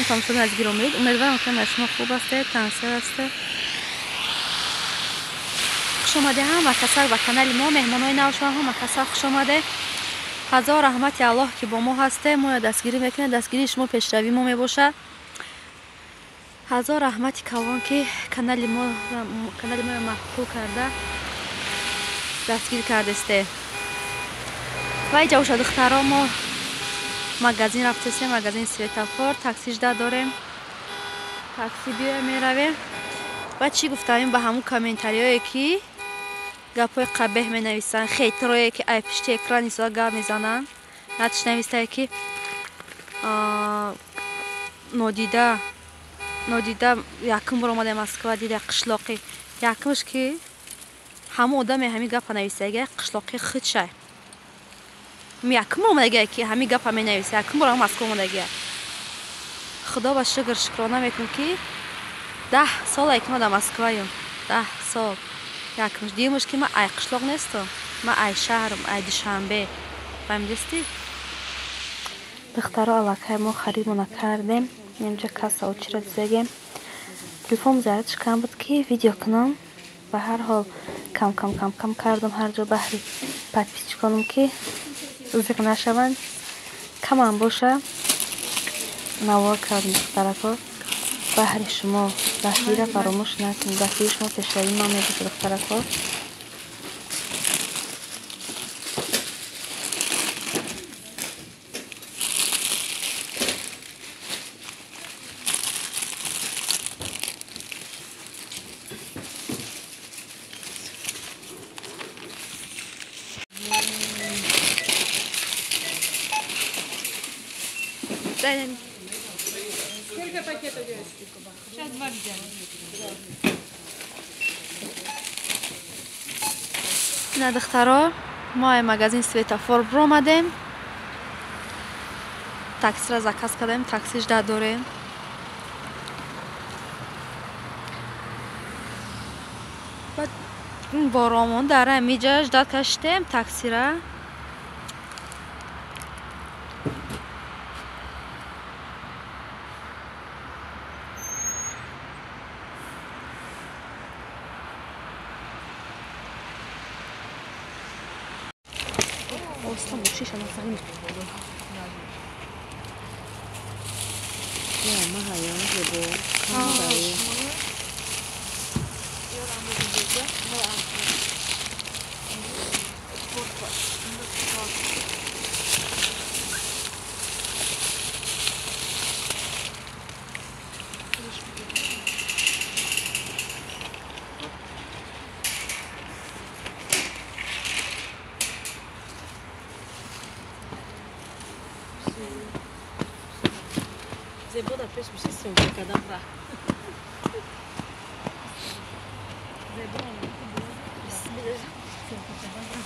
تماشا نزدیک اومدید. امیدوارم که شما خوب هستید، تناسب هستید. خوش آمده هم و کسر و کانال ما مهمانای نو شما هم کسر خوش آمده. هزار رحمت الله که با ما هسته. ما دستگیری میکنه، دستگیری شما پیشروی ما میباشه. هزار رحمت کوان که کانال ما محفوظ کرده دستگیر کرده است. و اینجا وش دخترها ما مغازین رفتیم، مغازین سویتافور، تاکسی جدا داریم، تاکسی بیایم میرویم. و چی گفتیم به همون کامنتاریایی که گپای قبیح می نویسن، خیترایی که ای پشت اکران ایسا گپ میزنن، نتش نویسته که نادیده یکم بار آمده مسکو دیده قشلاقی یکمش که همه آدم همی گپ نویسه اگه قشلاقی خود شه یکم بار آمده که همی گپ همی نویسه یکم بار هم مسکو آمده. خدا با شکرانه میکنم که 10 سال یک ما در مسکویم، 10 سال یکمش دیمش که ما ای قشلاق نیستم، ما ای شهرم، ای دوشنبه فهمیدستی؟ دخترها علاقه ما خریدمون کردیم. اینجا کاسا و چرا دیزگیم تلفن زیادش کم بود که ویدیو کنم. به هر حال کم کردم هر جا بحری پتپیچ کنم که زیق نشوند، کم هم باشه. نوار کردم دخترها بحری شما دستگیره فراموش نکنید، دستگیر شما پیشروی ما میبوشه دخترها. Сколько пакетов девочки? Сейчас 2 взяли. نه دخترها ما مغازین سویتافور برو آمدیم، تاکسی را زکاس کردیم، تاکسیش جدا داریم. بعد این بارامون داره همیجا جدا کشتیم تاکسی را. Остам учишь, она сами. Я магая, его. Зебо да пеш беше сонка кадавра. Зебо бисмилlah. Сонка кадавра.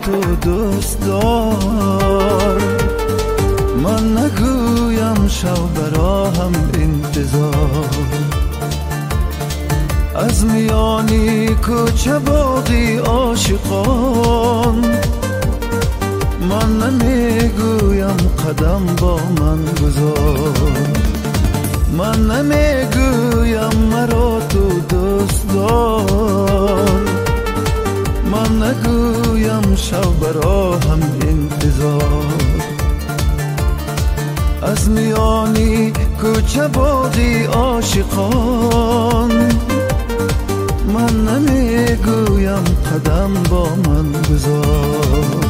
تو دوست دار، من نگویم شو برا هم انتظار. از میانی کوچه باقی عاشقان، من نمیگویم قدم با من گذار. من نمیگویم مرا تو دوست دار، من نگویم شو برا هم انتظار. از میانی کوچه باقی عاشقان، من نمیگویم قدم با من گذار.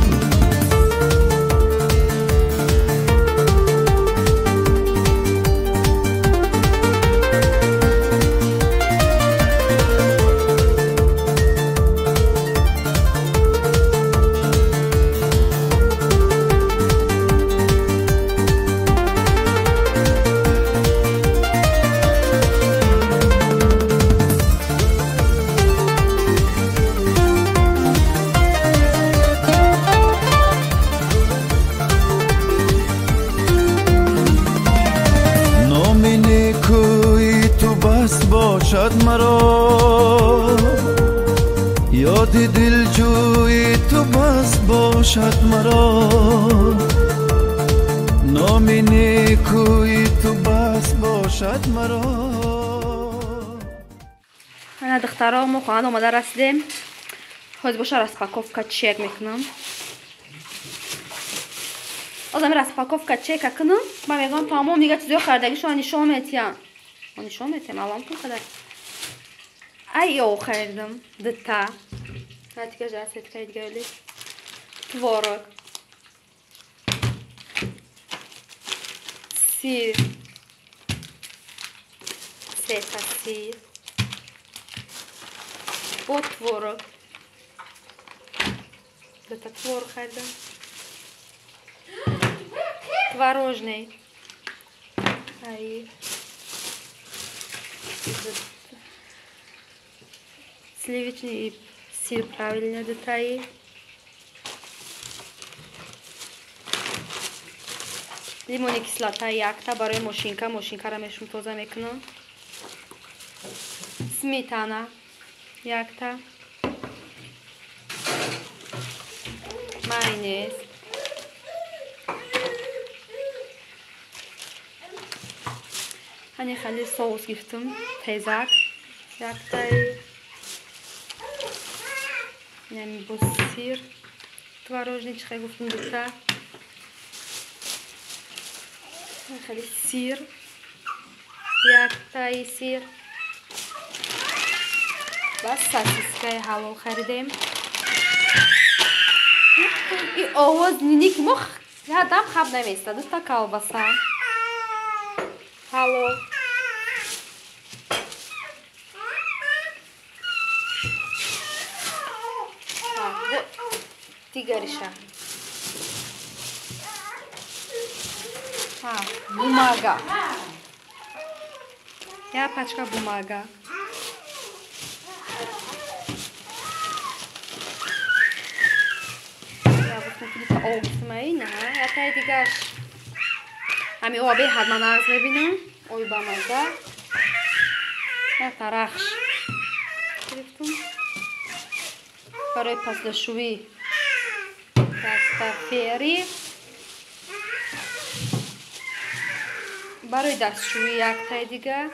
باشد مرا، یاد دلجوی تو بس باشد مرا، نام نیکوی تو بس باشد مرا. من دخترامو خانه اومده رسیدیم. حاضر باشه розпаковка чек میکنم. آدم розпаковка чека کنم. من میگم تمام دیگه چیزا خریدگیشو نشون میدم. نشون میدم الان تو خدا. ایو خریدم دتا. هاتیکه جاست که دیگه ولی تворог. سیر. سه سیر. با تворог. Это творог خریدم. Творожный. Ай. Сливочный и сыр правильно детали. Лимонная кислота якта барои машинка. Машинка мешум тоза мекунам. Сметана якта. Майонез. Hani خیلی соус گرفتم. تزک. یکتای. نمی با سیر. تворожный چخه گفتم دوتا. خیلی سیر. یکتای سیر. و ساسیسکای حلال خریدیم. این آواز نیک مخ یادم خواب نمیسته. دوستا کالباسا. Halo. Bu tigarisha. Bumaga. Ya pačka bumaga. Ya bu kutlita olmasmayı ne? Ya tay digaş. Ами обе ҳадман арз мебинам. Ой ба маза. Якта рахш гирифтам. барои паслашӯӣ якта фери. барои дастшӯӣ яктаи дигар.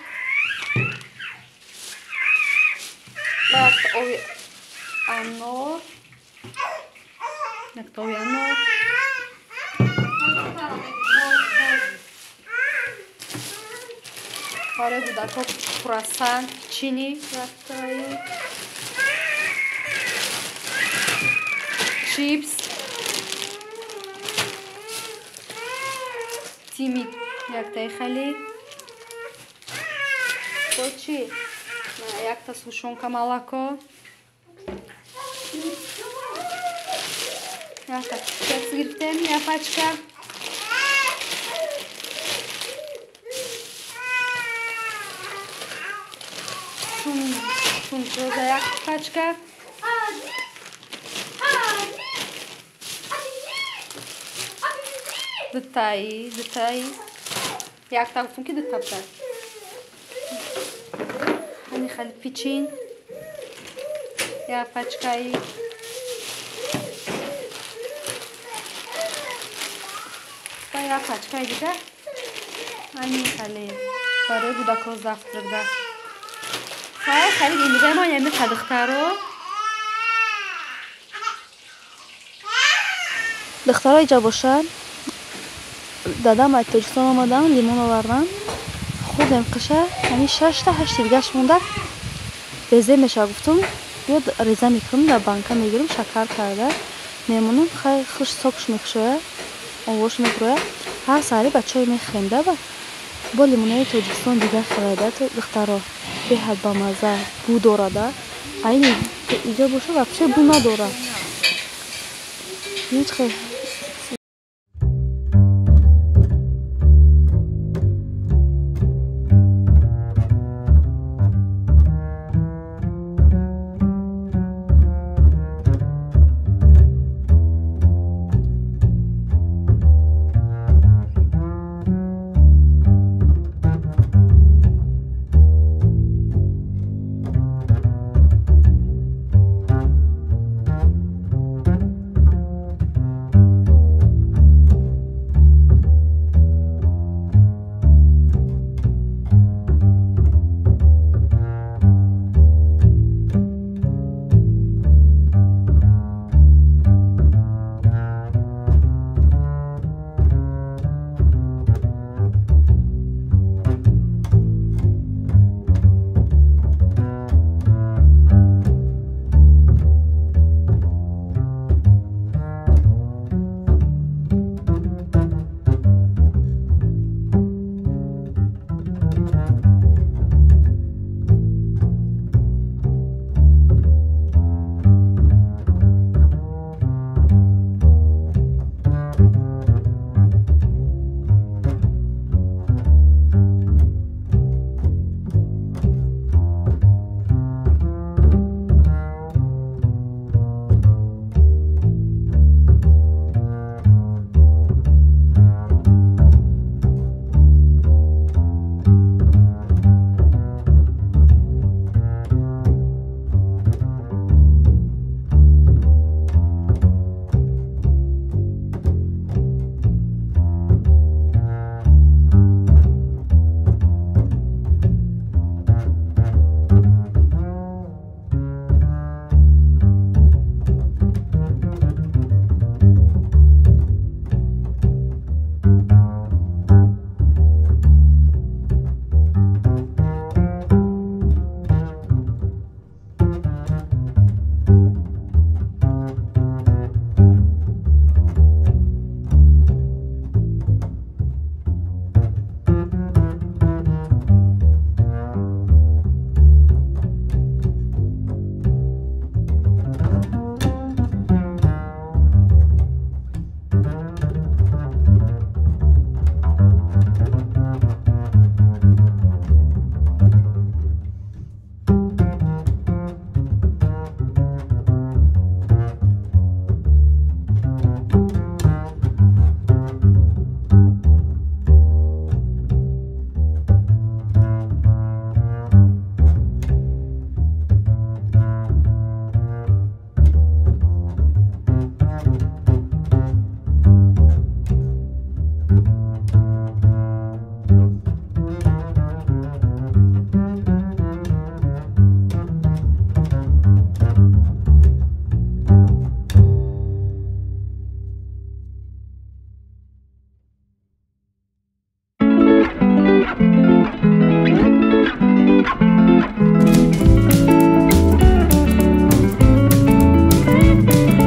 якта оби анор. якта оби анор. برای کودک‌ها کرواسان چینی یکتایی. چیپس. تیمی یکتایی خیلی. تو چی؟ یکتا سوشونکا مالاکو. یکتا کیکس گرفتیم یا پاچکا. Roza jak paczka. Детаи. Jak tam są kiedy tapte? Ani хали печин. Я paczka i я paczka i دیگه. Ani хали. برای کودک‌ها завтрак да. خیلی دیگه ما یعنی دخترها اینجا باشن. دادم از تاجیکستان آمدن لیمون آوردن. خوب نمیشه. یعنی 6 تا 8 دیگهش مونده. ریزه میشه گفتم بیاد ریزه میکنم در بانکا میگیرم شکر کرده میمونم خیلی خوش صبحش میکشه آوش میگروه هر سالی بچه میخنده با لیمونای تاجیکستان دیگه خریده تو دخترها به حد با مزه بو دارده اینی اینجا باشه وقتی بو نداره هیچ خیلی